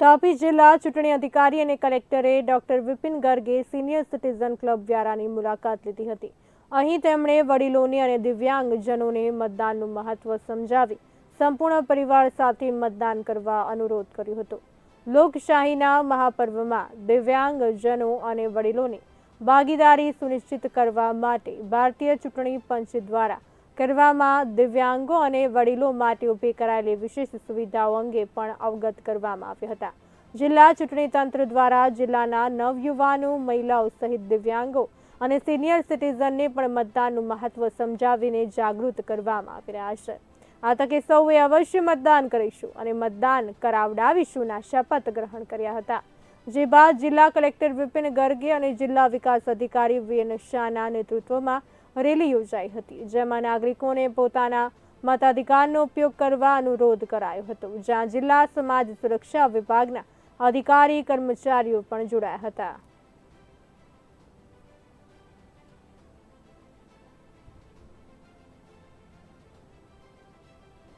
તાપી જિલ્લા ચૂંટણી અધિકારી અને કલેક્ટરે ડોક્ટર વિપિન ગર્ગે સિનિયર સિટીઝન ક્લબ વ્યારાની મુલાકાત લીધી હતી। અહીં તેમણે વડીલોને અને દિવ્યાંગજનોને મતદાનનું મહત્વ સમજાવી સંપૂર્ણ પરિવાર સાથે મતદાન કરવા અનુરોધ કર્યો હતો। લોકશાહીના મહાપર્વમાં દિવ્યાંગજનો અને વડીલોની ભાગીદારી સુનિશ્ચિત કરવા માટે ભારતીય ચૂંટણી પંચ દ્વારા કરવામાં દિવ્યાંગો અને વડીલો માટે ઊભી કરાયેલી વિશેષ સુવિધાઓ અંગે પણ અવગત કરવામાં આવ્યા હતા। જિલ્લા ચૂંટણી તંત્ર દ્વારા જિલ્લાના નવયુવાનો, મહિલાઓ સહિત દિવ્યાંગો અને સિનિયર સિટીઝનને પણ મતદાનનું મહત્વ સમજાવીને જાગૃત કરવામાં આવી રહ્યા છે। આ તકે સૌએ અવશ્ય મતદાન કરીશું અને મતદાન કરાવડાવીશુંના શપથ ગ્રહણ કર્યા હતા। જે બાદ જિલ્લા કલેક્ટર વિપિન ગર્ગે અને જિલ્લા વિકાસ અધિકારી વીએન શાહના નેતૃત્વમાં રેલી યોજાઈ હતી, જેમાં નાગરિકોને પોતાના મતાધિકારનો ઉપયોગ કરવા અનુરોધ કરાયો હતો, જ્યાં જિલ્લા સમાજ સુરક્ષા વિભાગના અધિકારી કર્મચારીઓ પણ જોડાયા હતા।